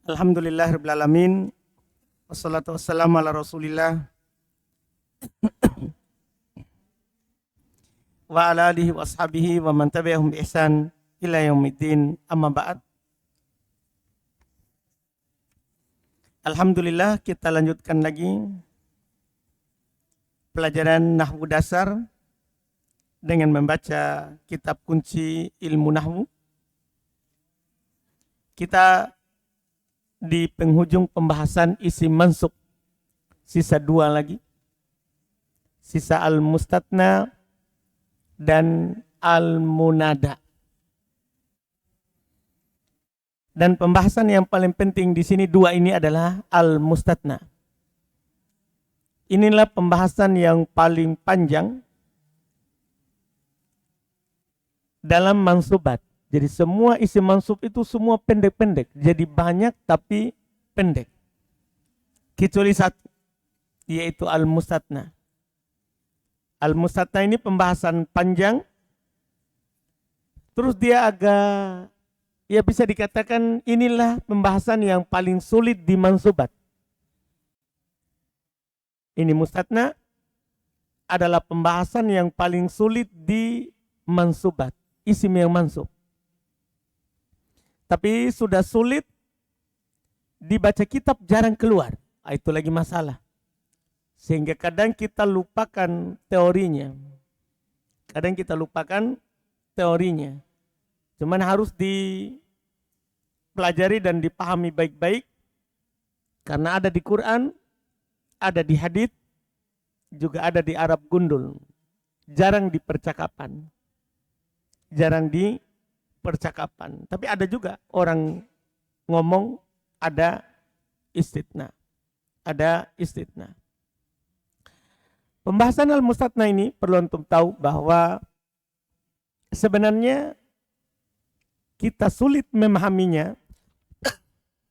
Alhamdulillahirrahmanirrahim. Wassalatu wassalamu ala rasulillah wa ala alihi wa ashabihi wa man tabi'ahum bi ihsan ila yaumiddin, amma ba'd. Alhamdulillah, kita lanjutkan lagi pelajaran nahwu dasar dengan membaca kitab kunci ilmu nahwu. Kita di penghujung pembahasan isim mansub, sisa 2 lagi, sisa al-mustatna dan al-munada. Dan pembahasan yang paling penting di sini 2 ini adalah al-mustatna. Inilah pembahasan yang paling panjang dalam mansubat. Jadi semua isim mansub itu semua pendek-pendek. Jadi banyak tapi pendek. Kecuali satu, yaitu al-mustatna. Al-mustatna ini pembahasan panjang. Terus dia agak, ya bisa dikatakan inilah pembahasan yang paling sulit di mansubat. Ini mustatna adalah pembahasan yang paling sulit di mansubat. Isim yang mansub. Tapi sudah sulit dibaca kitab, jarang keluar. Itu lagi masalah. Sehingga kadang kita lupakan teorinya. Cuman harus dipelajari dan dipahami baik-baik. Karena ada di Quran, ada di hadits, juga ada di Arab gundul. Jarang di percakapan. Tapi ada juga orang ngomong ada istitna. Pembahasan al-mustatna ini perlu untuk tahu bahwa sebenarnya kita sulit memahaminya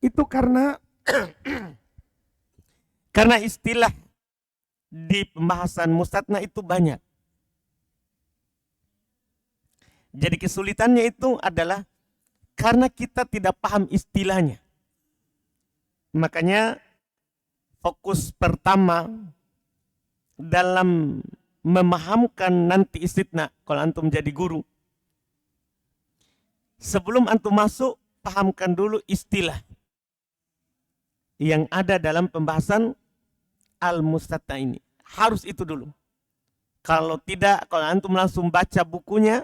itu karena karena istilah di pembahasan mustatna itu banyak. Jadi kesulitannya itu adalah karena kita tidak paham istilahnya. Makanya fokus pertama dalam memahamkan nanti istitna, kalau antum jadi guru, sebelum antum masuk, pahamkan dulu istilah yang ada dalam pembahasan al-mustatna ini. Harus itu dulu. Kalau tidak, kalau antum langsung baca bukunya,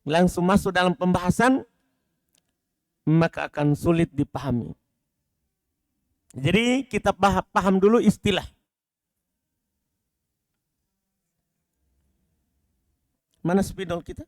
langsung masuk dalam pembahasan, maka akan sulit dipahami. Jadi kita paham dulu istilah. Mana spidol kita?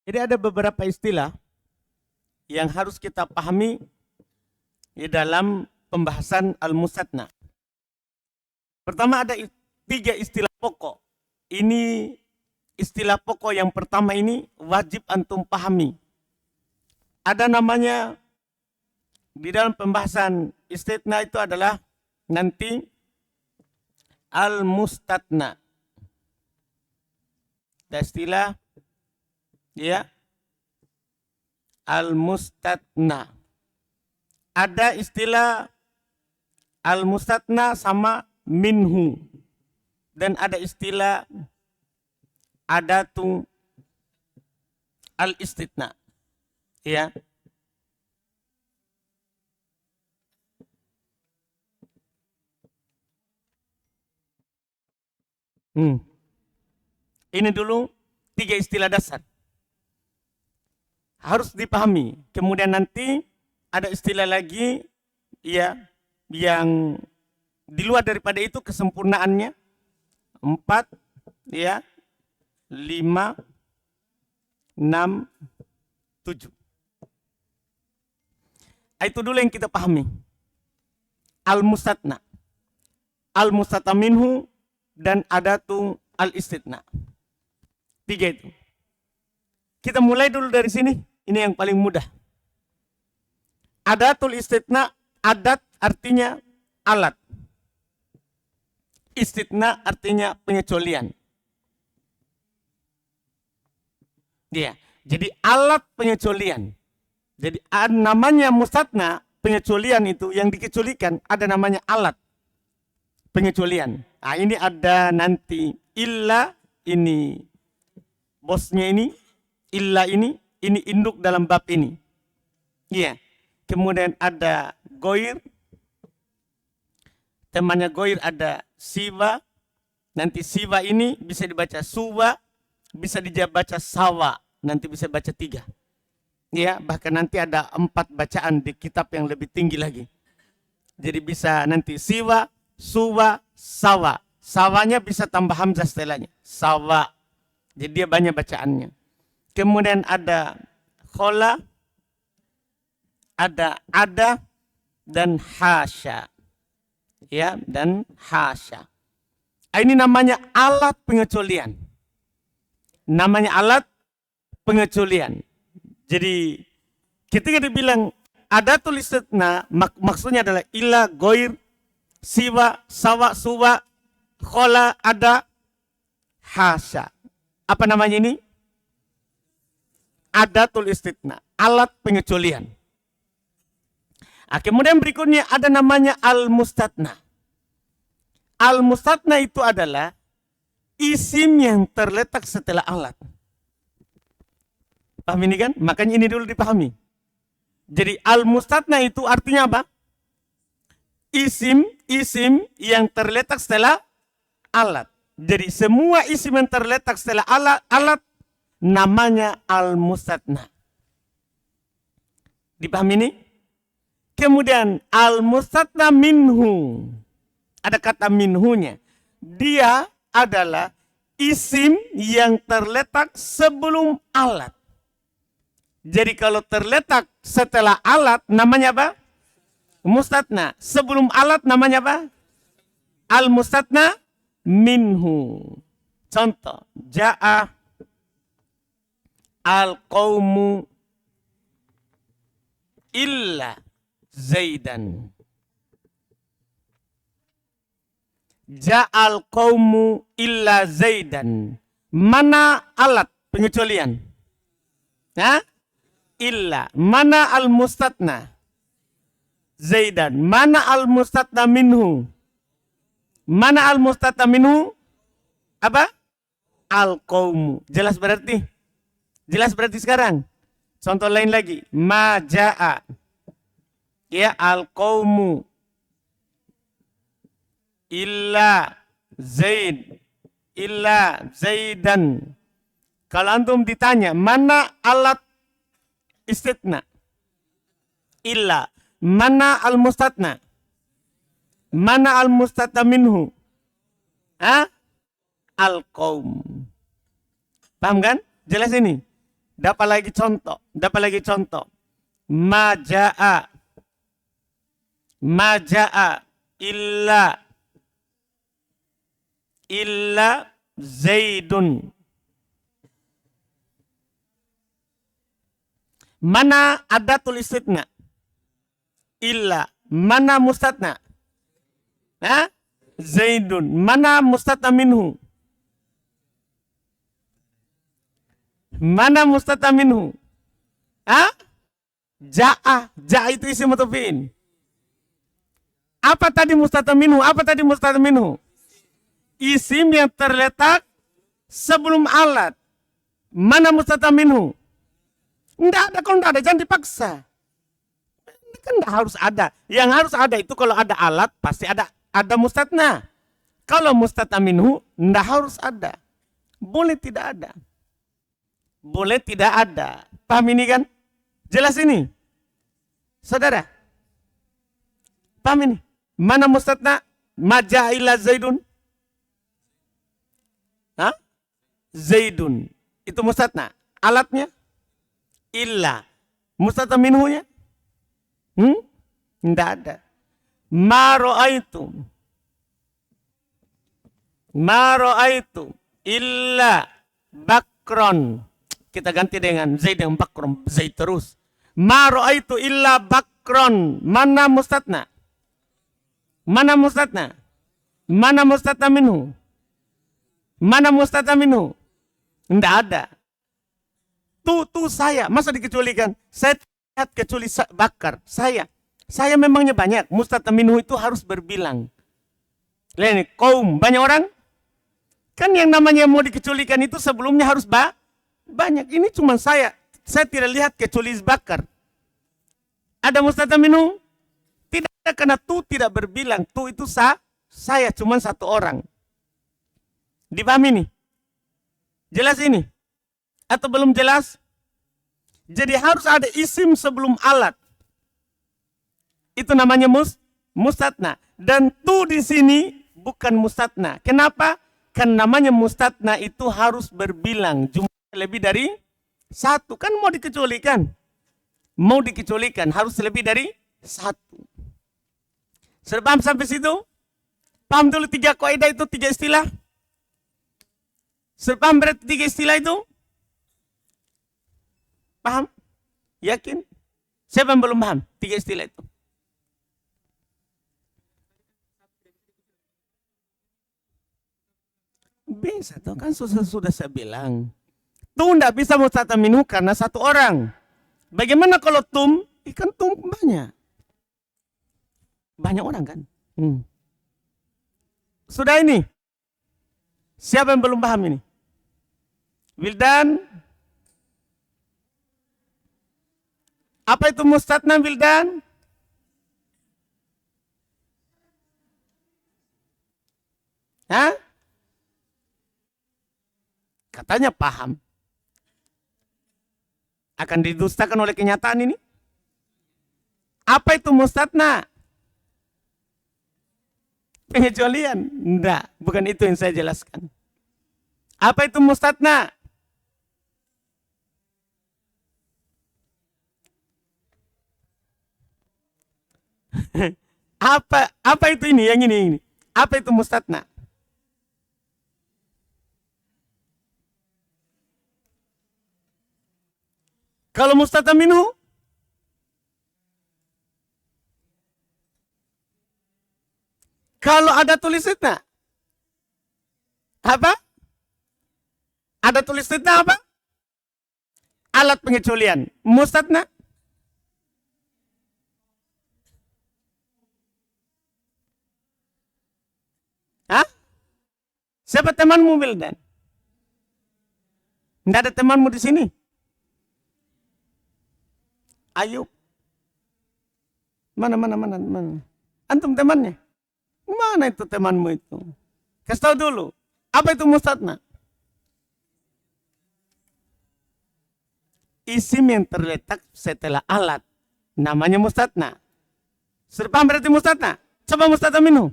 Jadi ada beberapa istilah yang harus kita pahami di dalam pembahasan al-mustatna. Pertama ada 3 istilah pokok. Ini istilah pokok yang pertama ini wajib antum pahami. Ada namanya di dalam pembahasan istitna itu adalah nanti al-mustatna. Ada istilah ya al-mustatna. Ada istilah al-mustatna sama minhu. Dan ada istilah adatu al-istitna. Ya. Ini dulu 3 istilah dasar. Harus dipahami. Kemudian nanti ada istilah lagi ya yang di luar daripada itu kesempurnaannya. 4 ya 5 6 7. Itu dulu yang kita pahami. Al-mustatna. Al-mustatna minhu dan adatu al-istitna. 3 itu. Kita mulai dulu dari sini. Ini yang paling mudah. Adatul istitna, adat artinya alat. Istitna artinya pengecualian. Ya, jadi alat pengecualian. Jadi namanya mustatna, pengecualian itu yang dikecualikan ada namanya alat pengecualian. Nah, ini ada nanti illa ini bosnya ini, illa ini induk dalam bab ini. Iya. Kemudian ada goir. Temannya goir ada siwa. Nanti siwa ini bisa dibaca suwa, bisa dibaca sawa, nanti bisa baca 3. Ya, bahkan nanti ada 4 bacaan di kitab yang lebih tinggi lagi. Jadi bisa nanti siwa, suwa, sawa. Sawanya bisa tambah hamzah setelahnya. Sawa. Jadi dia banyak bacaannya. Kemudian ada khola, ada dan hasya. Ya, dan hasya. Ini namanya alat pengecualian. Namanya alat pengecualian. Jadi ketika dibilang adatul istitna, maksudnya adalah illa, goir, siwa, sawa, suwa, khola, ada, hasya. Apa namanya ini? Adatul istitna, alat pengecualian. Nah, kemudian berikutnya ada namanya al-mustatna. Al-mustatna itu adalah isim yang terletak setelah alat. Paham ini kan? Makanya ini dulu dipahami. Jadi al-mustatna itu artinya apa? Isim yang terletak setelah alat. Jadi semua isim yang terletak setelah alat namanya al-mustatna. Dipahami ini? Kemudian al-mustatna minhu. Ada kata minhunya. Dia adalah isim yang terletak sebelum alat. Jadi kalau terletak setelah alat namanya apa? Mustatna. Sebelum alat namanya apa? Al-mustatna minhu. Contoh, ja'a al-qawmu illa Zaidan. Ja'al qawmu illa Zaidan. Mana alat pengecualian? Hah? Illa. Mana al-mustatna? Zaidan. Mana al-mustatna minhu? Mana al-mustatna minhu? Apa? Al-qawmu. Jelas berarti? Jelas berarti sekarang? Contoh lain lagi. Ma ja'a. Ya, al-qawmu illa Zaid, illa Zaidan. Kalau antum ditanya, mana alat istitna? Illa. Mana al-mustatna? Mana al-mustatna minhu? Al-qawm. Paham kan? Jelas ini? Dapat lagi contoh. Ma ja'a illa Zaidun. Mana adatul istitna? Illa. Mana mustatna? Zaidun. Mana mustatna minhu? Mana mustatna minhu? Ja'a. Ja'a itu isim atau fi'il? Apa tadi mustatna minhu? Isim yang terletak sebelum alat. Mana mustatna minhu? Enggak ada, kalau enggak ada jangan dipaksa. Kan enggak harus ada. Yang harus ada itu kalau ada alat pasti ada mustatna. Kalau mustatna minhu enggak harus ada. Boleh tidak ada. Boleh tidak ada. Paham ini kan? Jelas ini? Saudara? Paham ini? Mana mustatna? Maja'ila Zaidun. Hah? Zaidun. Itu mustatna. Alatnya? Illa. Mustatna minhunya? Tidak ada. Ma ra'aitu illa bakron. Kita ganti dengan Zaid yang bakron. Zaid terus. Ma ra'aitu illa bakron. Mana mustatna? Mana mustatna? Mana mustatna minhu? Mana mustatna minhu? Tidak ada. Tuh saya. Masa dikecualikan? Saya lihat kecuali bakar. Saya memangnya banyak. Mustatna minhu itu harus berbilang. Lihat ini, kaum. Banyak orang? Kan yang namanya mau dikecualikan itu sebelumnya harus banyak. Ini cuma saya. Saya tidak lihat kecuali bakar. Ada mustatna minhu? Tidak ada, karena tu tidak berbilang. Tu itu saya cuma satu orang. Dipahami nih? Jelas ini? Atau belum jelas? Jadi harus ada isim sebelum alat. Itu namanya mustatna. Dan tu di sini bukan mustatna. Kenapa? Kan namanya mustatna itu harus berbilang. Jumlah lebih dari satu. Kan mau dikecualikan. Mau dikecualikan harus lebih dari satu. Sudah paham sampai situ? Paham dulu 3 kaidah itu, 3 istilah? Sudah paham berarti 3 istilah itu? Paham? Yakin? Siapa yang belum paham 3 istilah itu? Bisa tuh, kan sudah saya bilang. Tuh tidak bisa mustatna minhu karena satu orang. Bagaimana kalau tum? Ikan tum banyak. Banyak orang kan? Sudah ini? Siapa yang belum paham ini? Wildan? Apa itu mustatna, Wildan? Hah? Katanya paham. Akan didustakan oleh kenyataan ini? Apa itu mustatna? Pengecualian? Enggak, bukan itu yang saya jelaskan. Apa itu mustatna? Apa itu ini? Yang ini. Apa itu mustatna? Kalau mustatna minhu? Kalau ada tulisnya? Apa? Ada tulisnya apa? Alat pengecualian. Mustatna? Hah? Siapa temanmu, Wildan? Tidak ada temanmu di sini? Ayub. Mana. Antum temannya? Mana itu temanmu itu? Kasih tahu dulu. Apa itu mustatna? Isim yang terletak setelah alat. Namanya mustatna. Sudah paham berarti mustatna? Coba mustatna minhu.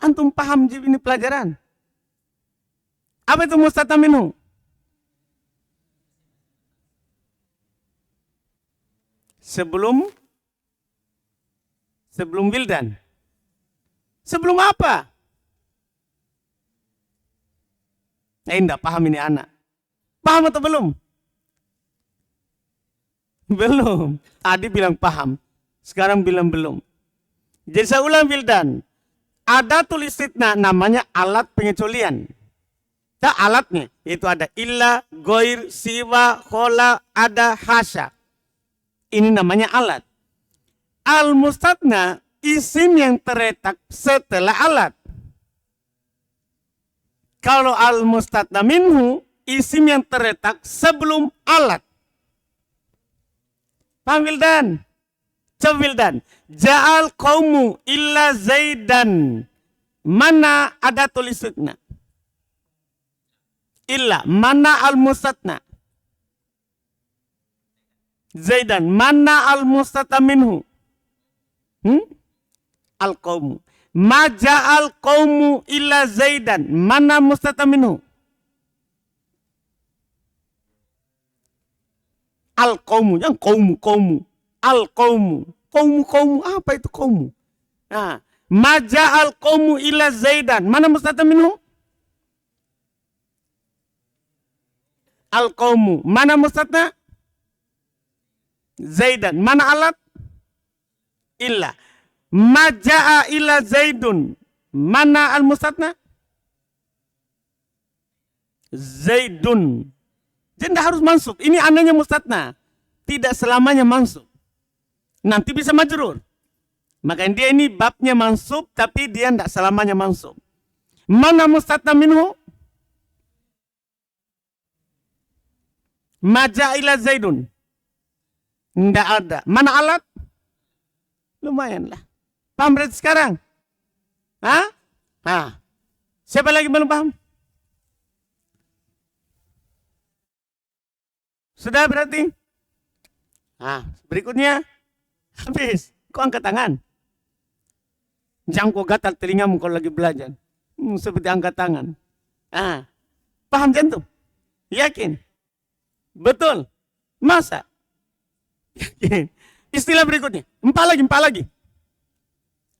Antum paham ini pelajaran? Apa itu mustatna minhu? Sebelum Wildan. Sebelum apa? Enggak paham ini anak. Paham atau belum? Belum. Tadi bilang paham. Sekarang bilang belum. Jadi saya ulang, Wildan. Ada tulisitna namanya alat pengecualian. Nah, alatnya itu ada illa, goir, siwa, khola, ada, hasya. Ini namanya alat. Al-mustatna isim yang terletak setelah alat. Kalau al-mustatna minhu, isim yang terletak sebelum alat. Paham Wildan? Coba Wildan. Ja'al qaumu illa Zaidan. Mana ada tulisnya? Illa. Mana al-mustatna? Zaidan. Mana al-mustatna minhu? Al-qaumu. Ma ja'al qaumu illa Zaidan. Mana mustatna minhu? Al-qaumu. Yang qaumu. Al-qaumu. Qaumu. Apa itu qaumu? Nah. Ma ja'al qaumu illa Zaidan. Mana mustatna minhu? Al-qaumu. Mana mustatna? Zaidan. Mana alat? Illa. Ma ja'a illa Zaidun. Mana al-mustatna? Zaidun. Jadi tidak harus mansub. Ini anehnya mustatna. Tidak selamanya mansub. Nanti bisa majrur. Makanya dia ini babnya mansub, tapi dia tidak selamanya mansub. Mana mustatna minhu? Ma ja'a illa Zaidun. Tidak ada. Mana alat? Lumayan lah. Paham berarti sekarang? Hah? Nah. Siapa lagi belum paham? Sudah berarti? Nah, berikutnya. Habis. Kau angkat tangan. Jangan kau gatal telingamu kalau lagi belajar. Seperti angkat tangan. Ah. Paham jantung? Yakin? Betul? Masa? Yakin? Istilah berikutnya. Empat lagi.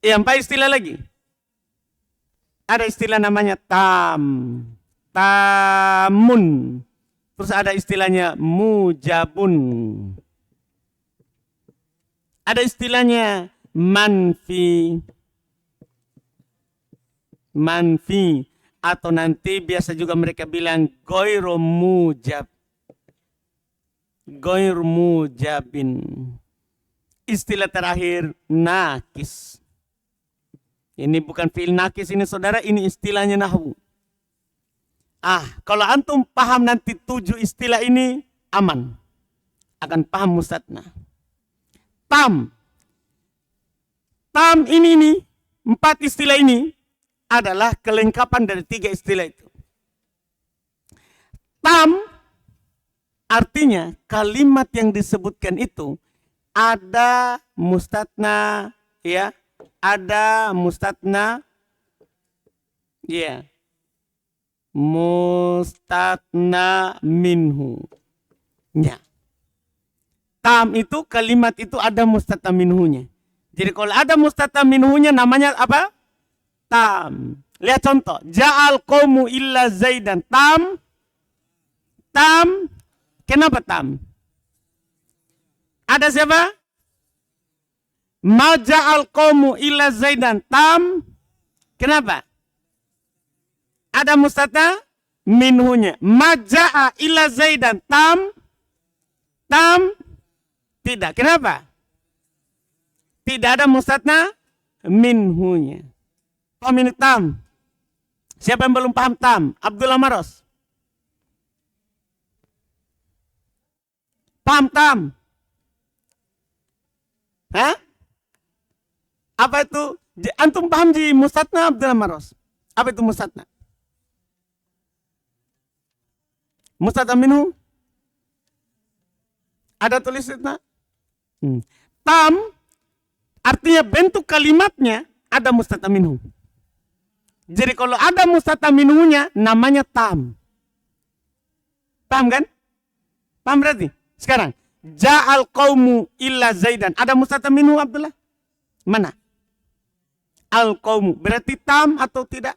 Ya, 4 istilah lagi. Ada istilah namanya tamun. Terus ada istilahnya mujabun. Ada istilahnya manfi. Atau nanti biasa juga mereka bilang goiro mujabin. Istilah terakhir nakis. Ini bukan fi'il nakis ini saudara, ini istilahnya nahwu. Kalau antum paham nanti 7 istilah ini, aman. Akan paham mustatna. Tam ini 4 istilah ini adalah kelengkapan dari 3 istilah itu. Tam artinya kalimat yang disebutkan itu ada mustatna, ya. Ada mustatna, ya. Mustatna minhu. Ya. Tam itu kalimat itu ada mustatna minhunya. Jadi kalau ada mustatna minhunya namanya apa? Tam. Lihat contoh. Ja'al qaumu illa Zaidan. Tam. Kenapa tam? Ada siapa? Ma ja'al qaumu illa Zaidan. Tam. Kenapa? Ada mustatna minhunya. Ma ja'a illa Zaidan. Tam. Tidak. Kenapa? Tidak ada mustatna minhunya. Paham ini tam? Siapa yang belum paham tam? Abdullah Maros. Paham tam? Hah? Apa itu? Antum paham di mustatna Abdullah Maros? Apa itu mustatna? Mustatna minhu? Ada tulisnya? Tam artinya bentuk kalimatnya ada mustatna minhu. Jadi kalau ada mustatna minhunya namanya tam. Paham kan? Paham berarti? Sekarang ja'al qaumu illa Zaidan. Ada mustatna minhu Abdullah? Mana? Al qaumu berarti tam atau tidak?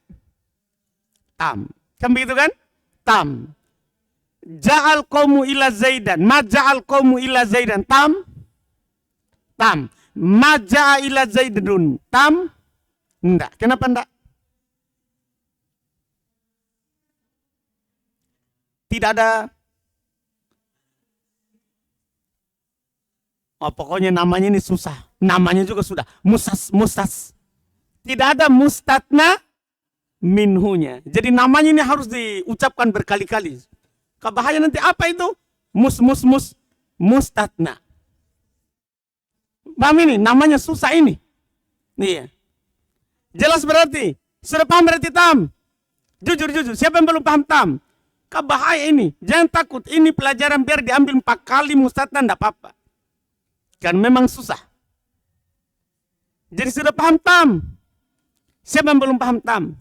Tam. Kan begitu kan? Tam. Ja'al qaumu illa Zaidan. Ma ja'al qaumu illa Zaidan. Tam. Ma ja'a illa Zaidun. Tam. Enggak. Kenapa enggak? Tidak ada. Pokoknya namanya ini susah. Namanya juga sudah mustas. Tidak ada mustatna minhunya. Jadi namanya ini harus diucapkan berkali-kali. Bahaya nanti apa itu? Mustatna. Paham ini? Namanya susah ini. Iya. Jelas berarti? Sudah paham berarti tam? Jujur. Siapa yang belum paham tam? Bahaya ini. Jangan takut. Ini pelajaran biar diambil 4 kali mustatna, enggak apa-apa. Kan memang susah. Jadi sudah paham tam? Siapa yang belum paham tam?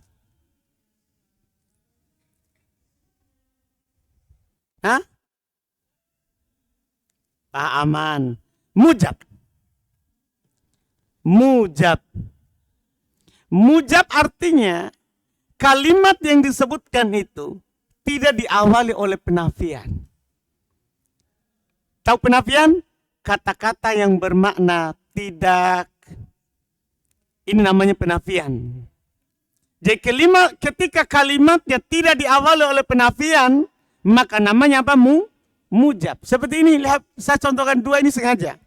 Hah? Pak Aman. Mujab. Mujab artinya kalimat yang disebutkan itu tidak diawali oleh penafian. Tahu penafian? Kata-kata yang bermakna tidak. Ini namanya penafian. Jadi ketika kalimatnya tidak diawali oleh penafian, maka namanya apa? Mujab. Seperti ini, lihat saya contohkan 2 ini sengaja.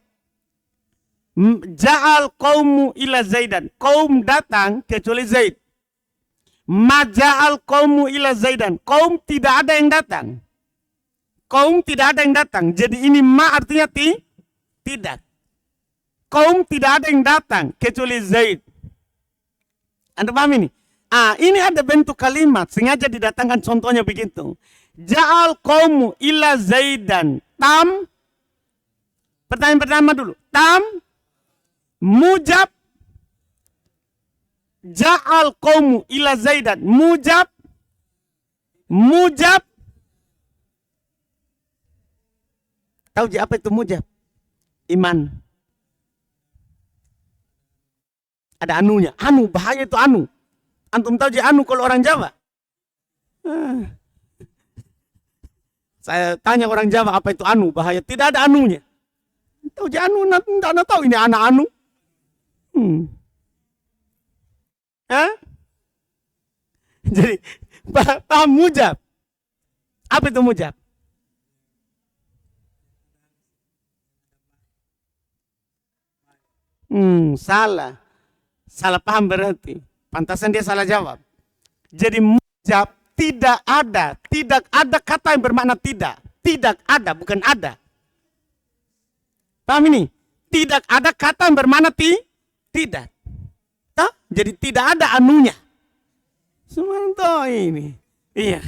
Ja'al qaumu ila Zaidan. Kaum datang kecuali Zaid. Ma ja'al qaumu ila Zaidan. Kaum tidak ada yang datang. Kaum tidak ada yang datang. Jadi ini ma artinya tidak. Kaum tidak ada yang datang kecuali Zaid. Anda paham ini? Ini ada bentuk kalimat sengaja didatangkan contohnya begitu. Ja'al qaumu ila Zaidan. Tam. Pertanyaan pertama dulu. Tam. Mujab. Ja'al qaumu ila Zaidan. Mujab. Tahu apa itu mujab? Iman. Ada anunya. Anu, bahaya itu anu. Antum tahu anu kalau orang Jawa? Saya tanya orang Jawa apa itu anu, bahaya. Tidak ada anunya. Tahu anu, tidak tahu ini anak anu. Jadi, paham mujab. Apa itu mujab? Salah paham berarti. Pantasan dia salah jawab. Jadi mujab tidak ada kata yang bermakna tidak. Tidak ada, bukan ada. Paham ini? Tidak ada kata yang bermakna tidak. Jadi tidak ada anunya. Sementara ini. Iya.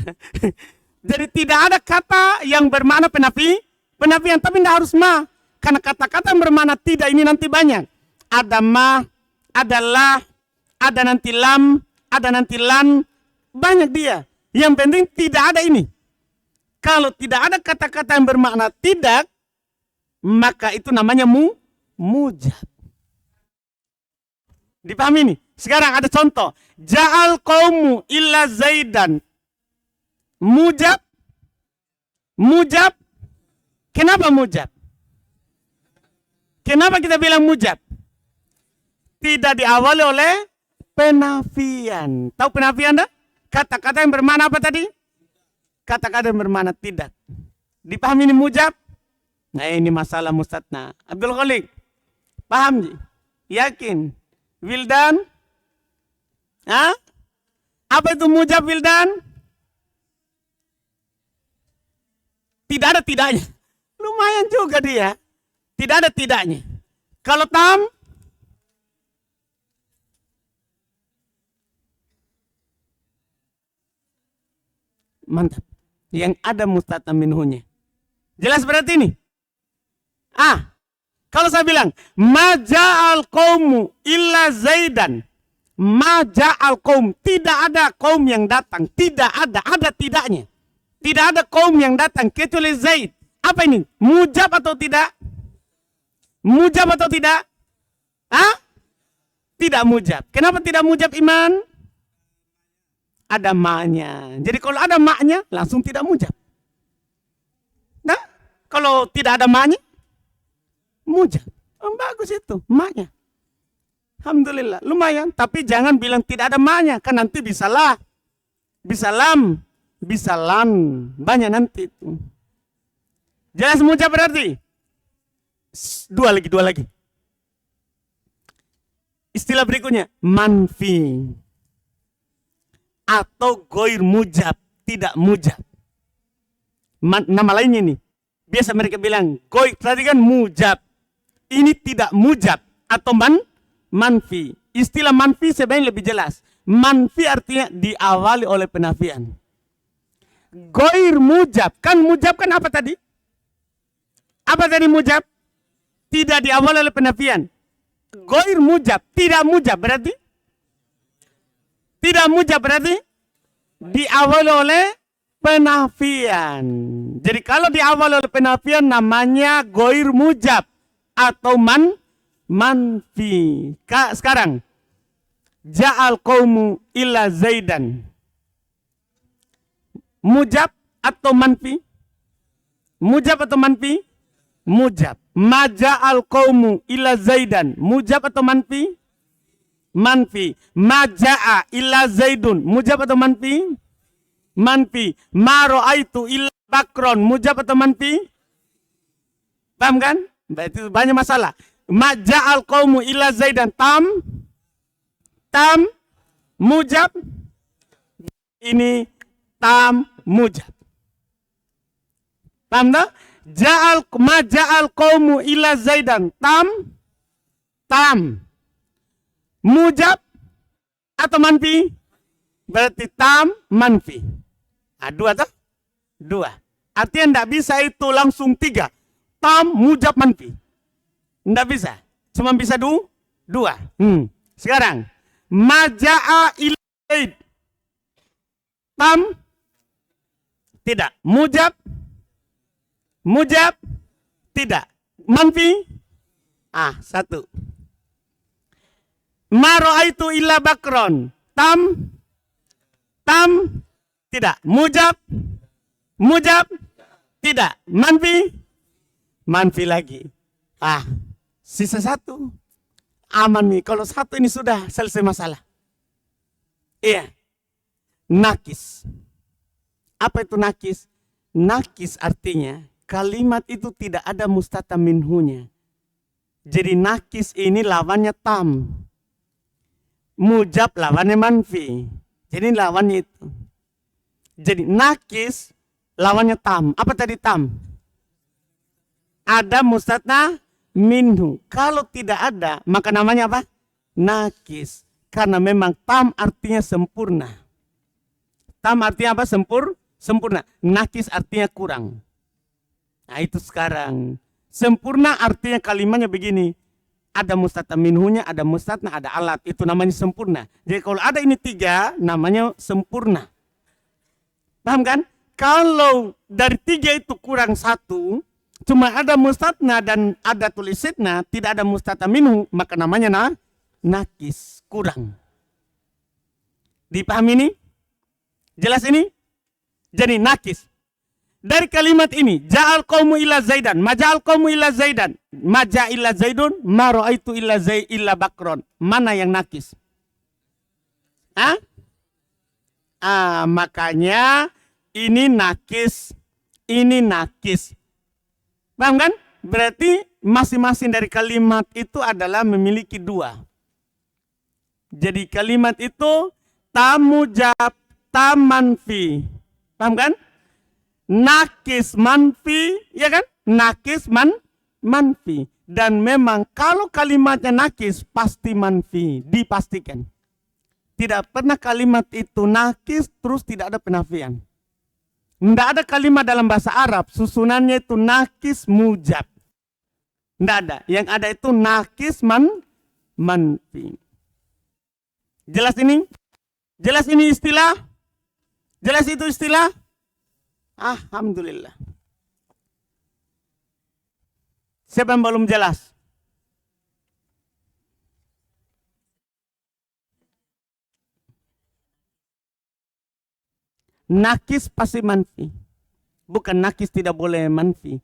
Jadi tidak ada kata yang bermakna penafian, tapi tidak harus ma. Karena kata-kata yang bermakna tidak ini nanti banyak. Ada ma, ada la, ada nanti lam, ada nanti lan. Banyak dia. Yang penting tidak ada ini. Kalau tidak ada kata-kata yang bermakna tidak, maka itu namanya mujab. Dipahami ini? Sekarang ada contoh. Ja'al qaumu illa Zaidan. Mujab. Kenapa mujab? Kenapa kita bilang mujab? Tidak diawali oleh penafian. Tahu penafian dah? Kata-kata yang bermakna apa tadi? Kata-kata yang bermakna tidak. Dipahami ini mujab? Nah ini masalah mustatna. Abdul Khalik. Paham? Yakin? Wildan? Apa itu mujab Wildan? Tidak ada tidaknya. Lumayan juga dia. Tidak ada tidaknya. Kalau tam? Mantap. Yang ada mustatna minhunya. Jelas berarti ini? Kalau saya bilang, ma ja'al qaumu illa Zaidan. Ma ja'al qaum. Tidak ada kaum yang datang. Tidak ada. Ada tidaknya. Tidak ada kaum yang datang kecuali Zaid. Apa ini? Mujab atau tidak? Mujab atau tidak? Tidak mujab. Kenapa tidak mujab Iman? Ada maknya. Jadi kalau ada maknya, langsung tidak mujab. Nah, kalau tidak ada maknya, mujab. Bagus itu, maknya. Alhamdulillah, lumayan. Tapi jangan bilang tidak ada maknya, kan nanti bisa lah. Bisa lam, bisa lan. Banyak nanti itu. Jelas mujab berarti? Dua lagi. Istilah berikutnya, manfi. Atau goir mujab, tidak mujab. Nama lainnya ini. Biasa mereka bilang, goir, tadi kan mujab. Ini tidak mujab atau manfi. Istilah manfi sebenarnya lebih jelas. Manfi artinya diawali oleh penafian. Goir mujab. Kan mujab kan apa tadi? Apa tadi mujab? Tidak diawali oleh penafian. Goir mujab. Tidak mujab berarti? Tidak mujab berarti? Diawali oleh penafian. Jadi kalau diawali oleh penafian namanya goir mujab. Atau manfi. Sekarang. Ja'al qaumu illa zaidan. Mujab atau manfi? Mujab atau manfi? Mujab. Ma ja'al qaumu illa zaidan. Mujab atau manfi? Manfi. Ma ja'a illa zaidun. Mujab atau manfi? Manfi. Ma ra'aitu illa bakron. Mujab atau manfi? Paham kan? Itu banyak masalah. Ma ja'al qaumu illa zaidan. Tam mujab. Ini tam mujab. Paham tak? Ma ja'al qaumu illa zaidan. Tam mujab atau manfi? Berarti tam manfi. Dua tak? Dua. Artinya tidak bisa itu langsung tiga. Tam mujab manfi. Tidak bisa. Cuma bisa dua. Sekarang. Maja'a ila zaid. Tam. Tidak. Mujab. Tidak. Manfi. Satu. Ma ra'aitu illa bakron. Tam. Tidak. Mujab. Tidak. Manfi lagi. Sisa satu. Aman nih. Kalau satu ini sudah selesai masalah. Iya. Nakis. Apa itu nakis? Nakis artinya kalimat itu tidak ada mustata minhunya. Jadi nakis ini lawannya tam. Mujab lawannya manfi. Jadi lawannya itu. Jadi nakis lawannya tam. Apa tadi tam? Ada mustata minhu. Kalau tidak ada, maka namanya apa? Nakis. Karena memang tam artinya sempurna. Tam artinya apa? Sempurna. Nakis artinya kurang. Nah itu sekarang. Sempurna artinya kalimatnya begini. Ada mustata minhunya, ada mustatna, ada alat. Itu namanya sempurna. Jadi kalau ada ini tiga, namanya sempurna. Paham kan? Kalau dari tiga itu kurang satu, cuma ada mustatna dan ada tulisitna, tidak ada mustata minhu, maka namanya nakis, kurang. Dipahami ini? Jelas ini? Jadi nakis. Dari kalimat ini, ja'al qaumu illa zaidan, ma ja'al qaumu illa zaidan, ma ja'a illa zaidun, ma ra'aitu illa bakron. Mana yang nakis? Makanya ini nakis, ini nakis. Paham kan? Berarti masing-masing dari kalimat itu adalah memiliki dua. Jadi kalimat itu tam mujab, tam manfi. Paham kan? Nakis manfi, ya kan? Nakis manfi. Dan memang kalau kalimatnya nakis pasti manfi, dipastikan. Tidak pernah kalimat itu nakis terus tidak ada penafian. Tidak ada kalimat dalam bahasa Arab susunannya itu nakis mujab. Tidak ada. Yang ada itu nakis manfi. Jelas ini? Jelas ini istilah? Jelas itu istilah? Alhamdulillah. Siapa yang belum jelas? Nakis pasti manfi. Bukan nakis tidak boleh manfi.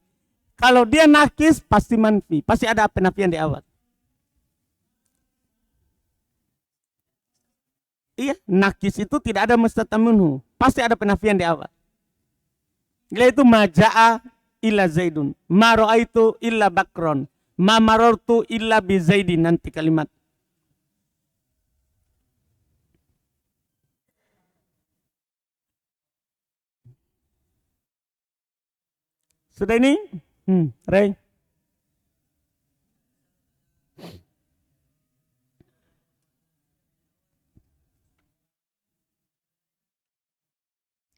Kalau dia nakis pasti manfi. Pasti ada penafian di awal. Iya, nakis itu tidak ada mustata minhu. Pasti ada penafian di awal. Yaitu maja'a illa zaidun, ma ra'aitu illa bakron, ma marartu illa bi zaidin, nanti kalimat. Sudah ini? Ray.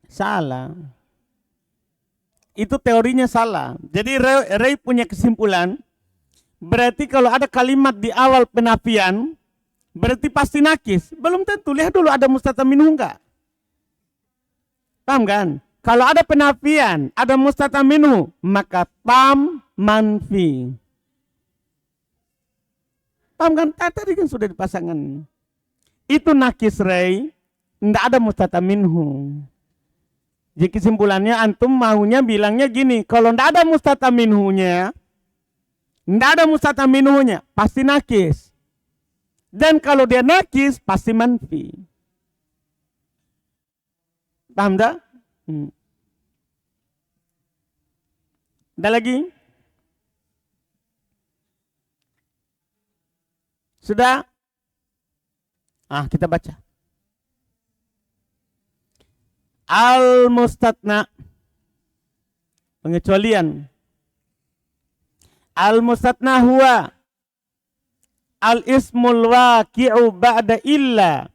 Salah. Itu teorinya salah. Jadi Ray punya kesimpulan, berarti kalau ada kalimat di awal penafian, berarti pasti nakis. Belum tentu. Lihat dulu ada mustathna minhu enggak? Paham kan? Kalau ada penafian, ada mustathna minhu, maka tam manfi. Paham kan? Tadi kan sudah dipasangkan. Itu nakis Ray, enggak ada mustathna minhu. Jadi kesimpulannya antum maunya bilangnya gini, kalau ndak ada mustathna minhunya, pasti nakis. Dan kalau dia nakis, pasti manfi. Paham tak? Ada lagi? Sudah? Kita baca. Al-mustathna, pengecualian. Al-mustathna huwa al-ismul waqi'u ba'da illa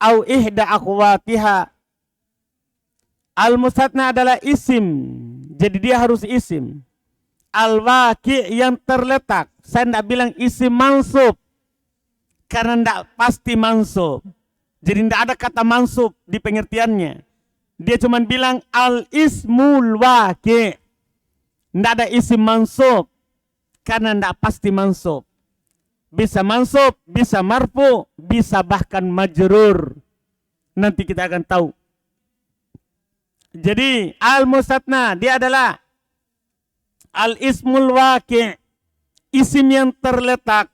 au ihda akhwatiha. Al-mustathna adalah isim, jadi dia harus isim. Al-waqi' yang terletak. Saya tidak bilang isim mansub, karena tidak pasti mansub. Jadi tidak ada kata mansub di pengertiannya. Dia cuma bilang al-ismul waqi'. Tidak ada isim mansub, karena tidak pasti mansub. Bisa mansub, bisa marfu, bisa bahkan majrur. Nanti kita akan tahu. Jadi al-mustathna dia adalah al-ismul waqi', isim yang terletak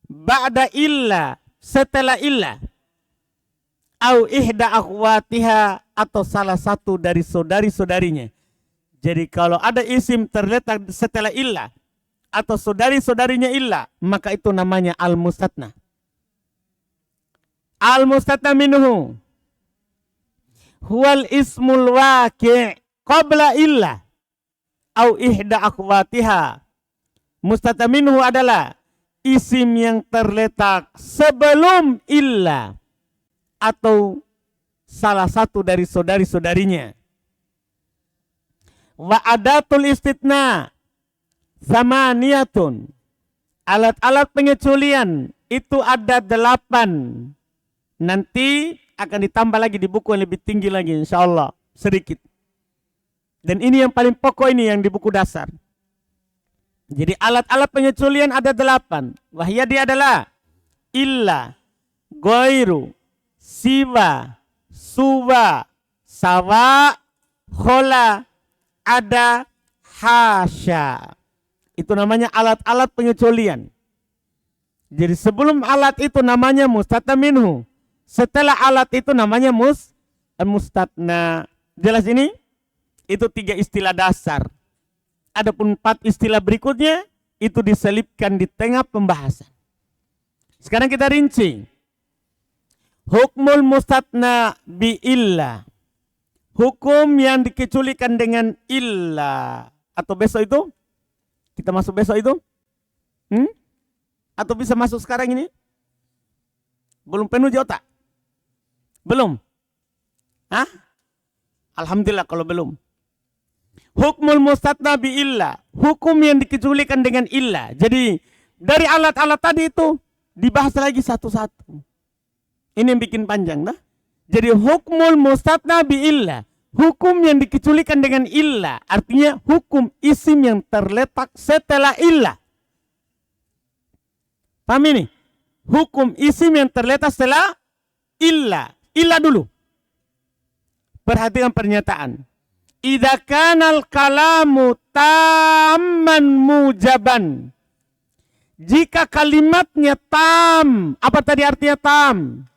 ba'da illa, setelah illa, au ihda akhwatiha, atau salah satu dari saudari-saudarinya. Jadi kalau ada isim terletak setelah illa atau saudari-saudarinya illa, maka itu namanya al-mustathna. Al-mustathna minhu huwal ismul waqi' qabla illa au ihda akhwatiha. Mustathna minhu adalah isim yang terletak sebelum illa atau salah satu dari saudari-saudarinya. Wa adatul istitna samaniyatun. Alat-alat pengecualian itu ada 8. Nanti akan ditambah lagi di buku yang lebih tinggi lagi, insyaallah sedikit. Dan ini yang paling pokok, ini yang di buku dasar. Jadi alat-alat pengecualian ada 8. Wahya dia adalah illa, ghairu, siwa, suwa, sawa, khola, ada, hasya. Itu namanya alat-alat pengecualian. Jadi sebelum alat itu namanya mustathna minhu, setelah alat itu namanya mustathna. Jelas ini? Itu 3 istilah dasar. Adapun 4 istilah berikutnya itu diselipkan di tengah pembahasan. Sekarang kita rinci. Hukmul mustathna bi illa. Hukum yang dikecualikan dengan illa. Atau besok itu? Kita masuk besok itu? Atau bisa masuk sekarang ini? Belum penuh di otak? Belum? Alhamdulillah kalau belum. Hukmul mustathna bi illa. Hukum yang dikecualikan dengan illa. Jadi dari alat-alat tadi itu dibahas lagi satu-satu. Ini yang bikin panjang dah. Jadi hukmul mustathna bi illa. Hukum yang dikecualikan dengan illa. Artinya hukum isim yang terletak setelah illa. Paham ini? Hukum isim yang terletak setelah illa. Illa dulu. Perhatikan pernyataan. Idza kanal kalamu tamman mujaban. Jika kalimatnya tam, apa tadi artinya tam?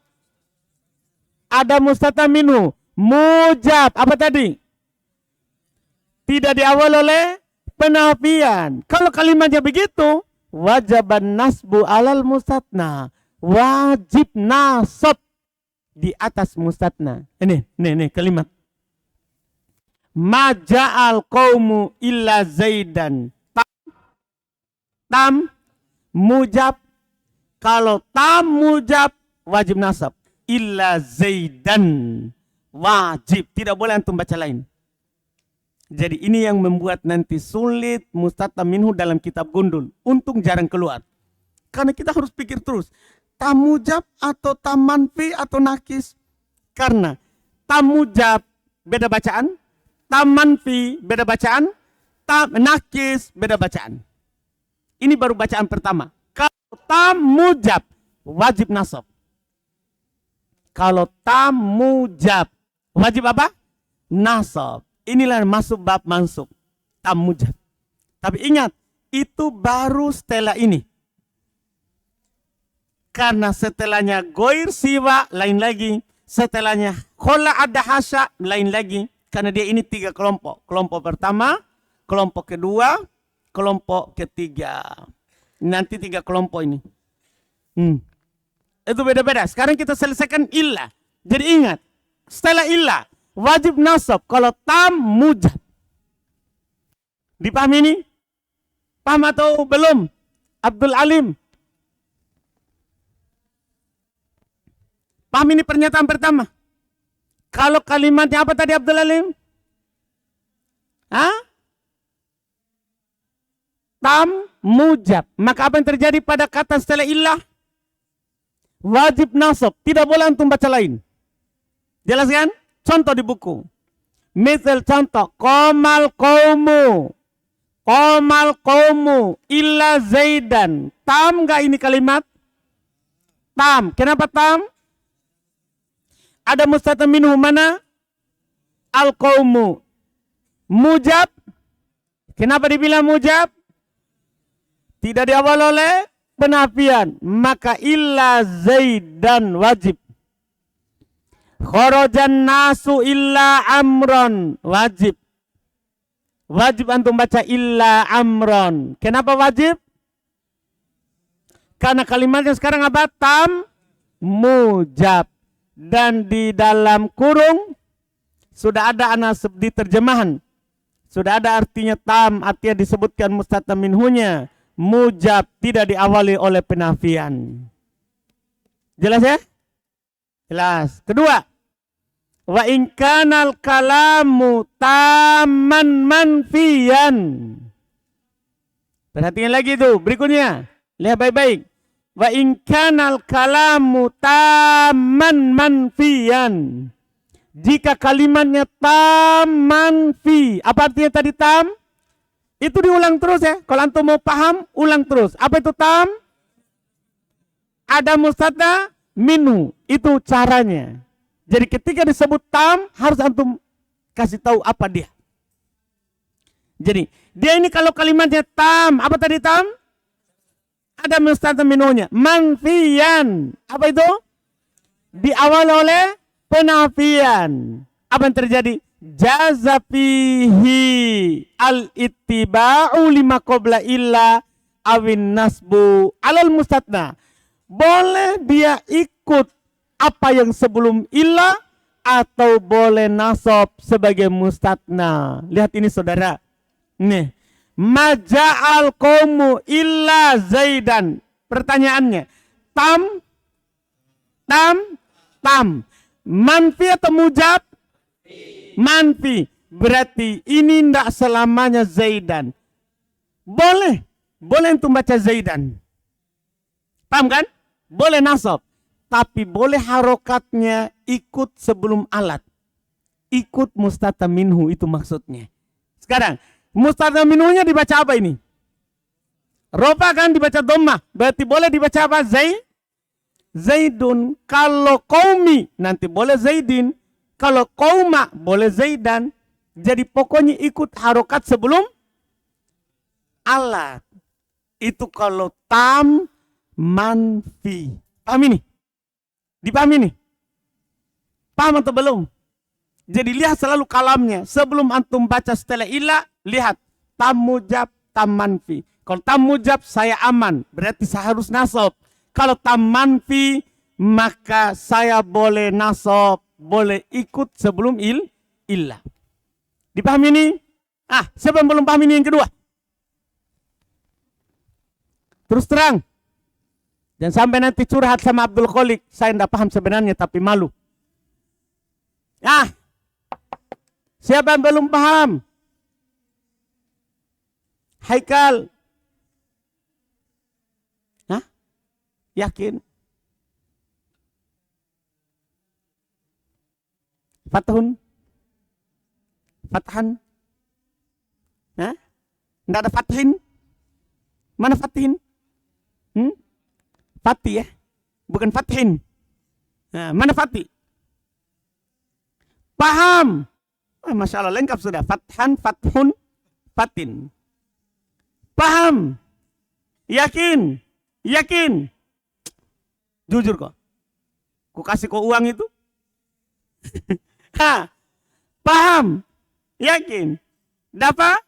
Ada mustathna minhu, mujab, apa tadi? Tidak diawal oleh penafian. Kalau kalimatnya begitu, wajaban nasbu alal mustathna. Wajib nasab di atas mustathna. Ini kalimat. Maja'al qaumu illa Zaidan. Tam mujab. Kalau tam mujab wajib nasab. Illa Zaidan. Wajib. Tidak boleh antum baca lain. Jadi ini yang membuat nanti sulit mustatam minhu dalam kitab gundul. Untung jarang keluar. Karena kita harus pikir terus. Tam mujab atau tam manfi atau nakis. Karena tam mujab beda bacaan. Tam manfi beda bacaan. Tam nakis beda bacaan. Ini baru bacaan pertama. Kalau tam mujab wajib nasab. Kalau tam mujab wajib apa? Nasab. Inilah masuk bab mansub. Tam mujab. Tapi ingat, itu baru setelah ini. Karena setelahnya goir siwa lain lagi. Setelahnya khola ada hasya lain lagi. Karena dia ini 3 kelompok. Kelompok pertama, kelompok kedua, kelompok ketiga. Nanti 3 kelompok ini. Itu beda-beda. Sekarang kita selesaikan illah. Jadi ingat, setelah illah wajib nasab kalau tam mujab. Dipahami ini? Paham atau belum? Abdul Alim. Paham ini pernyataan pertama? Kalau kalimatnya apa tadi Abdul Alim? Tam mujab. Maka apa yang terjadi pada kata setelah illah? Wajib nasab. Tidak boleh antum baca lain. Jelas kan? Contoh di buku. Misal contoh. Qomal qaumu. Qomal qaumu. Illa Zaidan. Tam gak ini kalimat? Tam. Kenapa tam? Ada mustatam minhu mana? Al-qaumu. Mujab. Kenapa dibilang mujab? Tidak diawal oleh penafian. Maka illa Zaidan wajib. Kharajan nasu illa amron. Wajib. Wajib antum baca illa amron. Kenapa wajib? Karena kalimatnya sekarang apa? Tam mujab. Dan di dalam kurung sudah ada anasab di terjemahan. Sudah ada artinya tam, artinya disebutkan mustatam minhunya. Mujab tidak diawali oleh penafian. Jelas ya? Jelas. Kedua, wa in kanal kalamu taman manfiyan. Perhatikan lagi itu berikutnya. Lihat baik-baik. Wa in kanal kalamu taman manfiyan. Jika kalimatnya tam manfi. Apa artinya tadi tam? Itu diulang terus ya. Kalau antum mau paham, ulang terus. Apa itu tam? Ada mustatta minhu. Itu caranya. Jadi ketika disebut tam, harus antum kasih tahu apa dia. Jadi, dia ini kalau kalimatnya tam, apa tadi tam? Ada mustatta minhunya. Manfiyan. Apa itu? Diawali oleh penafian. Apa yang terjadi? Jaza fihi al-ittiba'u lima qabla illa awin nasbu alal mustatna. Boleh dia ikut apa yang sebelum illa atau boleh nasab sebagai mustatna. Lihat ini saudara. Nih. Maja'al qaumu illa Zaidan. Pertanyaannya. Tam. Manfi atau mujab? Manfi. Berarti ini tidak selamanya Zaidan. Boleh untuk baca Zaidan. Paham kan? Boleh nasab. Tapi boleh harokatnya ikut sebelum alat. Ikut mustatam minhu, itu maksudnya. Sekarang, mustatam minhunya dibaca apa ini? Rofa kan dibaca dhammah. Berarti boleh dibaca apa? Zaidun. Kalau qaumi nanti boleh Zaidin. Kalau qauma boleh Zaidan. Jadi pokoknya ikut harokat sebelum alat. Itu kalau tam manfi. Paham ini? Dipahami ini? Paham atau belum? Jadi lihat selalu kalamnya. Sebelum antum baca setelah ilah, lihat. Tam mujab, tam manfi. Kalau tam mujab saya aman. Berarti saya harus nasab. Kalau tam manfi, maka saya boleh nasab. Boleh ikut sebelum ilah. Dipahami ini? Siapa yang belum paham ini yang kedua? Terus terang. Jangan sampai nanti curhat sama Abdul Khalik. Saya tidak paham sebenarnya tapi malu. Siapa yang belum paham? Haikal. Yakin? Fathan? Tidak ada Fathin? Mana Fathin? Fatih ya? Bukan Fathin. Mana Fatih? Paham? Masya Allah, lengkap sudah. Fathan, Fathun, Fatin. Paham? Yakin? Yakin? Jujur kok. Ku kasih kau uang itu? Paham? Yakin? Dapat?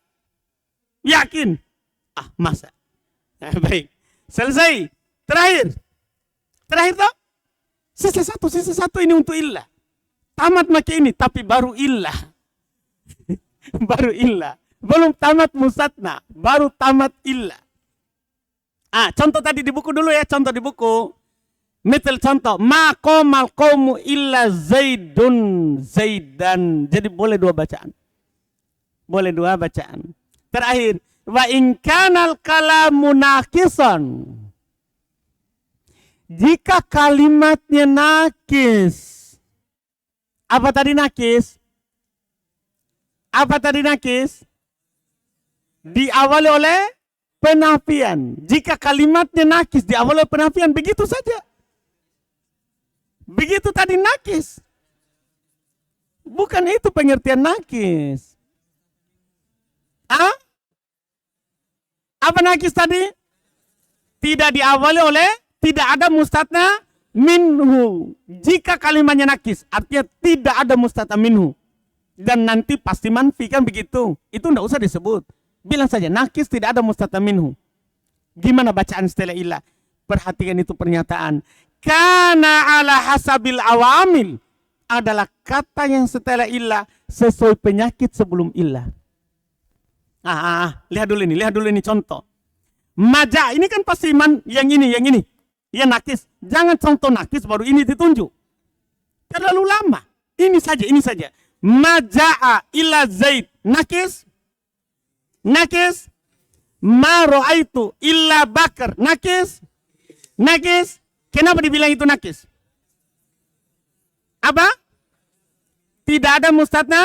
Yakin? Masa? Baik. Selesai. Terakhir toh? Sisa satu ini untuk illah. Tamat maki ini, tapi baru illah. Baru illah. Belum tamat musatna, baru tamat illah. Contoh tadi di buku dulu ya, contoh di buku. Misal contoh, ma qomal qaumu illa zaidun zaidan. Jadi boleh dua bacaan. Boleh dua bacaan. Terakhir, wa in kanal kalamu naqisan. Jika kalimatnya nakis. Apa tadi nakis? Apa tadi nakis? Diawali oleh penafian. Jika kalimatnya nakis diawali oleh penafian, begitu saja. Begitu tadi nakis. Bukan itu pengertian nakis. Apa nakis tadi? Tidak diawali oleh, tidak ada mustatna minhu. Jika kalimatnya nakis, artinya tidak ada mustatna minhu. Dan nanti pasti manfi kan begitu. Itu tidak usah disebut. Bilang saja nakis tidak ada mustatna minhu. Gimana bacaan setelah ilah? Perhatikan itu pernyataan. Kana ala hasabil awamil adalah kata yang setelah illah sesuai penyakit sebelum illah. Lihat dulu ini contoh. Maja ini kan pasti yang ini. Ya nakis. Jangan contoh nakis baru ini ditunjuk. Terlalu lama. Ini saja. Maja'a ila zaid. Nakis. Ma ra'aitu illa bakar. Nakis. Kenapa dibilang itu nakis? Apa? Tidak ada mustatna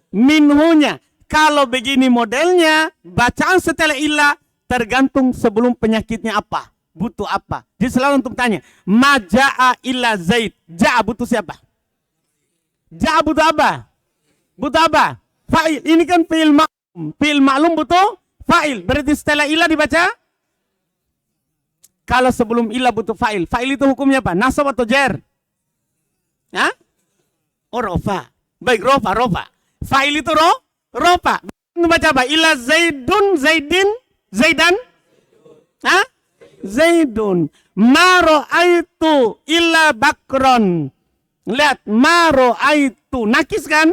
minhunya. Kalau begini modelnya, bacaan setelah ilah tergantung sebelum penyakitnya apa. Butuh apa. Jadi selalu untuk tanya. Maja'a illa zaid. Ja'a butuh siapa? Ja'a butuh apa? Butuh apa? Fa'il. Ini kan fi'il ma'lum. Fi'il ma'lum butuh fa'il. Berarti setelah ilah dibaca? Kalau sebelum ilah butuh fa'il. Fa'il itu hukumnya apa? Nasab atau jar? Rofa. Baik, rofa. Fa'il itu rofa. Baca apa? Ila zaidun, zaidan? Zaidun. Ma ra'aitu illa bakron. Lihat, ma ra'aitu. Nakis kan?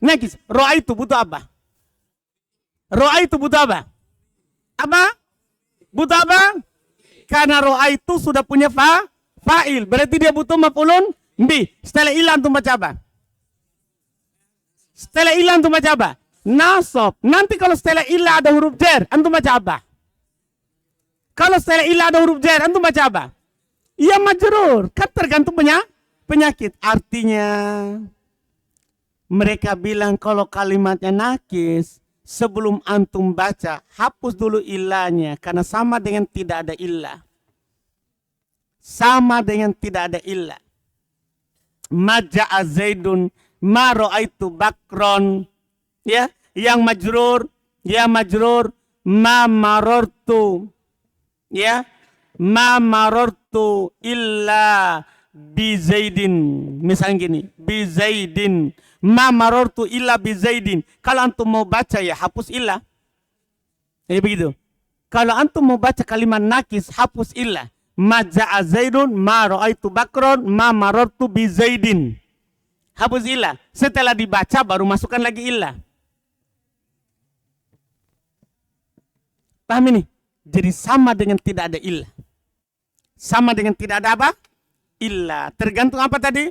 Nakis. Ra'aitu butuh apa? Apa? Butuh apa? Karena ro'a itu sudah punya fa'il. Berarti dia butuh maf'ulun bi. Setelah ilah antum baca apa? Nasab. Nanti kalau setelah ilah ada huruf jar, antum baca apa? Kalau setelah ilah ada huruf jar, antum baca apa? Ya majrur. Kan tergantung penyakit. Artinya mereka bilang kalau kalimatnya nakis, sebelum antum baca, hapus dulu ilahnya. Karena sama dengan tidak ada ilah. Maja'a zaidun, ma ra'aitu bakron. Ya, yang majrur, ma marortu. Ya, ma marortu illa bi zaidin. Misalnya gini, bi zaidin. Ma marortu illa bi zaidin. Kalau antum mau baca ya hapus illah. Jadi begitu. Kalau antum mau baca kalimat nakis, hapus illah. Maja'a zaidun, ma ra'aitu bakron, ma marortu bi zaidin. Hapus illah. Setelah dibaca baru masukkan lagi illah. Paham ini? Jadi sama dengan tidak ada illah. Sama dengan tidak ada apa? Illah. Tergantung apa tadi?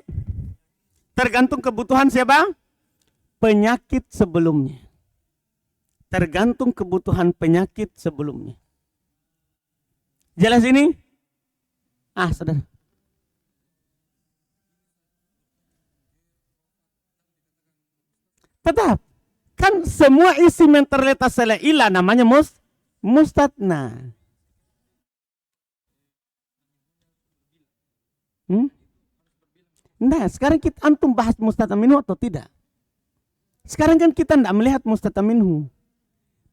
Tergantung kebutuhan siapa? Penyakit sebelumnya. Tergantung kebutuhan penyakit sebelumnya. Jelas ini? Saudara. Tetap. Kan semua isim yang terletak selain ilah namanya mustatna. Nah, sekarang kita antum bahas mustatna minhu atau tidak? Sekarang kan kita tidak melihat mustatna minhu.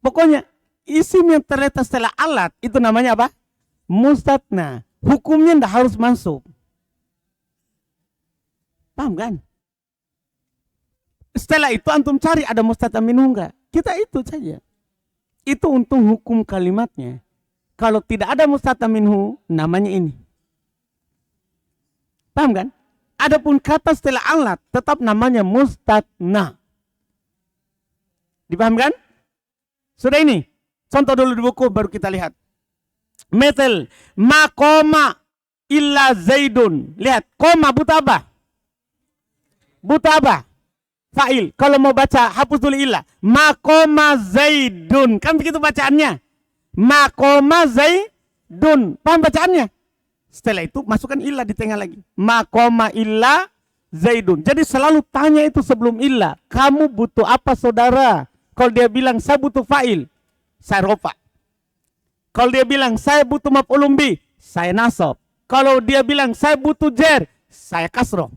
Pokoknya isim yang terletak setelah alat itu namanya apa? Mustatna. Hukumnya tidak harus masuk. Paham kan? Setelah itu antum cari ada mustatna minhu enggak? Kita itu saja. Itu untuk hukum kalimatnya. Kalau tidak ada mustatna minhu, namanya ini. Paham kan? Adapun kata setelah alat tetap namanya mustatna. Dipahamkan? Sudah ini. Contoh dulu di buku baru kita lihat. Metel ma koma illa zaidun. Lihat, koma buta apa? Buta apa? Fa'il. Kalau mau baca hapus dulu illa. Ma koma zaidun. Kan begitu bacaannya. Ma koma zaidun. Paham bacaannya? Setelah itu masukkan illa di tengah lagi. Ma koma illa zaidun. Jadi selalu tanya itu sebelum illa. Kamu butuh apa saudara? Kalau dia bilang saya butuh fa'il, saya rofa. Kalau dia bilang saya butuh maf'ulun bih, saya nasab. Kalau dia bilang saya butuh jer, saya kasroh.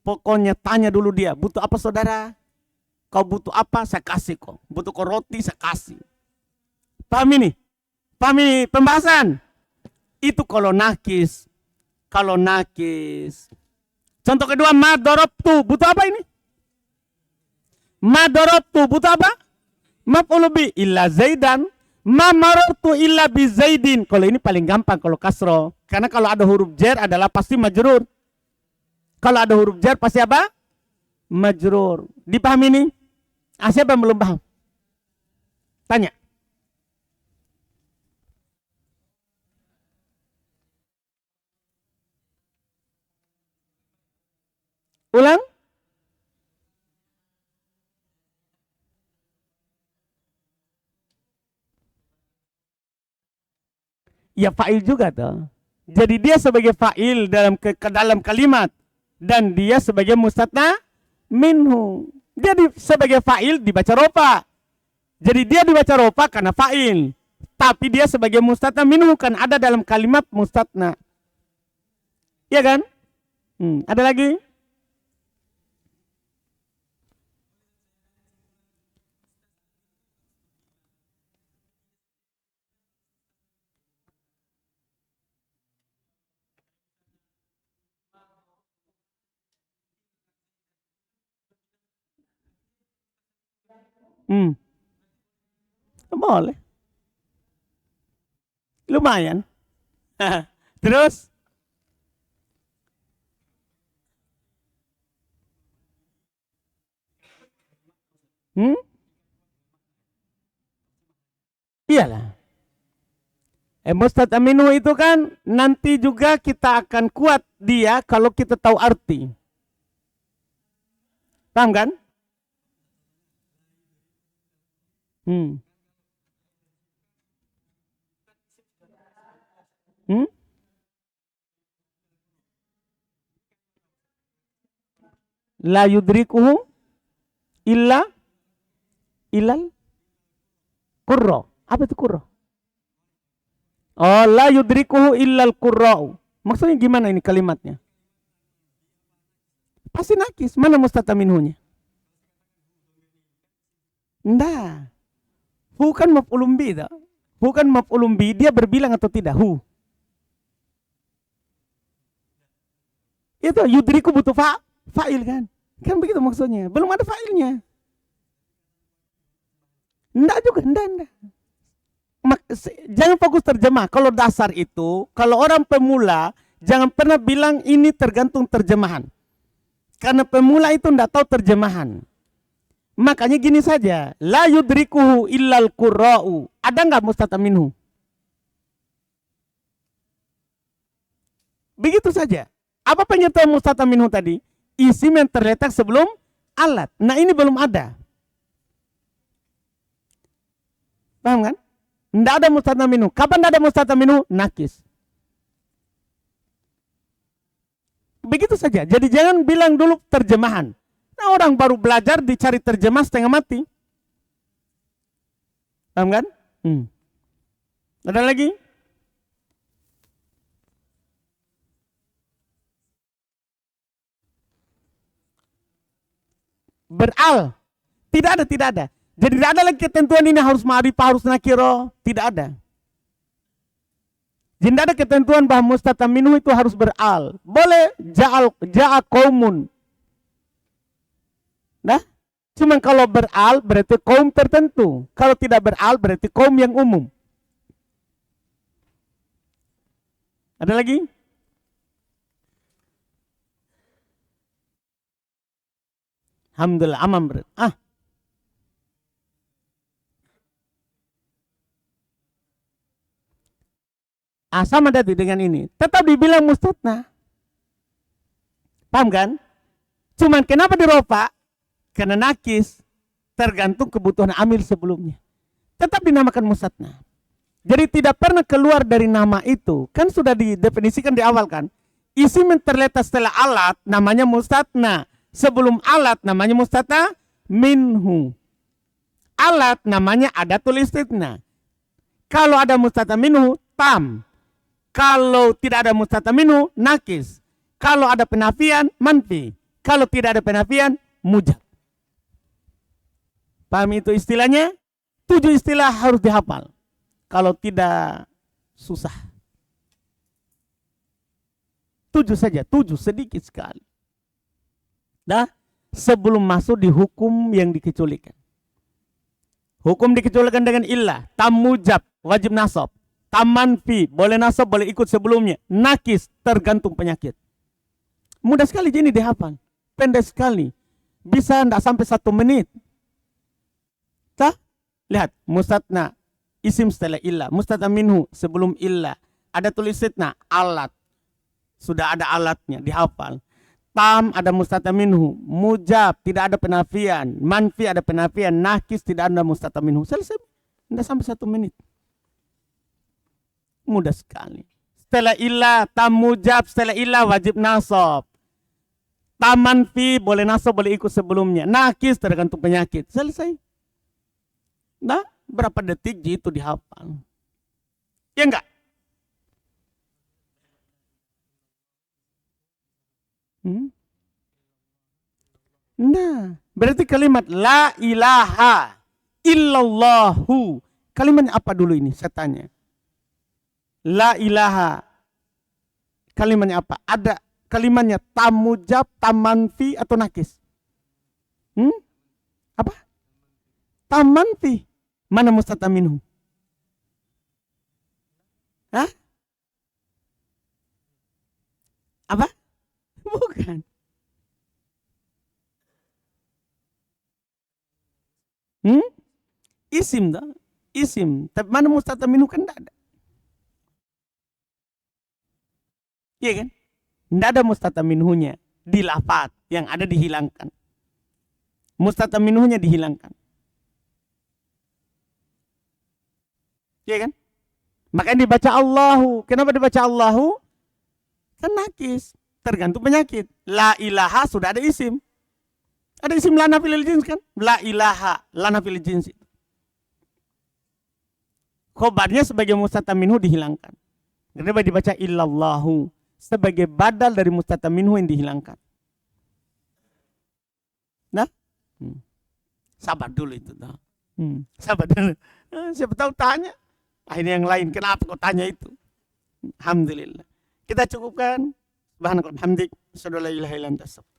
Pokoknya tanya dulu dia, butuh apa saudara? Kau butuh apa? Saya kasih kok. Butuh kau roti, saya kasih. Paham ini? Paham ini pembahasan? Itu kalau nakis. Kalau nakis. Contoh kedua, ma dorobtu. Butuh apa ini? Ma dorobtu. Butuh apa? Maf'ulun bih illa zaidan. Ma marartu illa bi zaidin. Kalau ini paling gampang kalau kasro. Karena kalau ada huruf jar adalah pasti majrur. Kalau ada huruf jar pasti apa? Majrur. Dipahami ini? Siapa yang belum paham? Tanya. Ulang. Ya fa'il juga tuh. Jadi dia sebagai fa'il dalam kalimat. Dan dia sebagai mustatna minhu. Dia sebagai fa'il dibaca rofa. Jadi dia dibaca rofa karena fa'il. Tapi dia sebagai mustatna minhu kan ada dalam kalimat mustatna. Iya kan? Ada lagi? Boleh. Lumayan. Terus? Iyalah. Mustatna minhu itu kan nanti juga kita akan kuat dia kalau kita tahu arti. Paham kan? La yudrikuhu illa ilal qurra. Apa itu qurra? Oh, la yudrikuhu illal qurra'u. Maksudnya gimana ini kalimatnya? Pasti nakis. Mana mustatna minhunya? Nggak. Bukan maf'ulun bih. Bukan maf'ulun bih. Dia berbilang atau tidak? Hu. Itu yudriku butuh fa'il kan? Kan begitu maksudnya. Belum ada fa'ilnya. Nggak juga. Nggak. Jangan fokus terjemah. Kalau dasar itu, kalau orang pemula, jangan pernah bilang ini tergantung terjemahan. Karena pemula itu nggak tahu terjemahan. Makanya gini saja, la yudrikuhu illal qurra'u. Ada nggak mustata minhu? Begitu saja. Apa penyertaan mustata minhu tadi? Isim yang terletak sebelum alat. Nah ini belum ada. Paham kan? Tidak ada mustata minhu. Kapan tidak ada mustata minhu? Nakis. Begitu saja. Jadi jangan bilang dulu terjemahan. Nah orang baru belajar dicari terjemah setengah mati. Paham kan? Ada lagi? Beral. Tidak ada. Jadi tidak ada lagi ketentuan ini harus ma'rifah, harus nakiro. Tidak ada. Jadi tidak ada ketentuan bahwa mustata minhu itu harus beral. Boleh ja'a qaumun. Nah, cuman kalau beral berarti kaum tertentu. Kalau tidak beral berarti kaum yang umum. Ada lagi? Alhamdulillah aman berarti. Sama tadi dengan ini. Tetap dibilang mustatna. Paham kan? Cuman kenapa dirofa? Karena nakis. Tergantung kebutuhan amil sebelumnya. Tetap dinamakan mustatna. Jadi tidak pernah keluar dari nama itu. Kan sudah didefinisikan di awal kan. Isim yang terletak setelah alat namanya mustatna. Sebelum alat namanya mustata minhu. Alat namanya adatul istitna. Kalau ada mustata minhu, tam. Kalau tidak ada mustata minhu, nakis. Kalau ada penafian, manfi. Kalau tidak ada penafian, mujab. Paham itu istilahnya? 7 istilah harus dihafal. Kalau tidak, susah. 7 saja, 7 sedikit sekali. Dah, sebelum masuk di hukum yang dikecualikan. Hukum dikecualikan dengan illah, tam mujab, wajib nasab. Tam manfi, boleh nasab, boleh ikut sebelumnya. Nakis, tergantung penyakit. Mudah sekali jadi dihafal. Pendek sekali. Bisa tidak sampai 1 menit. Tah? Lihat, mustatna, isim setelah illah. Mustata minhu, sebelum illah. Ada tulisitna, alat. Sudah ada alatnya, dihafal. Tam ada mustata minhu. Mujab, tidak ada penafian. Manfi ada penafian. Nakis, tidak ada mustata minhu. Selesai. Tidak sampai 1 menit. Mudah sekali. Setelah illah, tam mujab, setelah illah wajib nasab. Tam manfi, boleh nasab, boleh ikut sebelumnya. Nakis, tergantung penyakit. Selesai. Nah, berapa detik itu dihafal? Ya enggak? Nah, berarti kalimat la ilaha illallahu. Kalimatnya apa dulu ini? Saya tanya. La ilaha. Kalimatnya apa? Ada kalimatnya tam mujab, tam manfi atau nakis? Apa? Tam manfi. Mana mustata minhu? Hah? Apa? Bukan. Isim dah. Isim. Tapi mana mustata minhu kan tidak ada. Iya kan? Tidak ada mustata minhunya di lafaz, yang ada dihilangkan. Mustata minhunya dihilangkan. Iya kan? Makanya dibaca Allahu. Kenapa dibaca Allahu? Kan nakis. Tergantung penyakit. La ilaha sudah ada isim. Ada isim lana fil jins kan? La ilaha lana fil jins. Khobarnya sebagai mustata minhu dihilangkan. Kenapa dibaca illallahu? Sebagai badal dari mustata minhu yang dihilangkan. Nah, sabar dulu itu. Sabar dulu. Siapa tahu tanya. Akhirnya yang lain, kenapa kau tanya itu? Alhamdulillah. Kita cukupkan. Subhanakallahumma hamdik. Asyhadu an la ilaha illa anta astaghfiruka.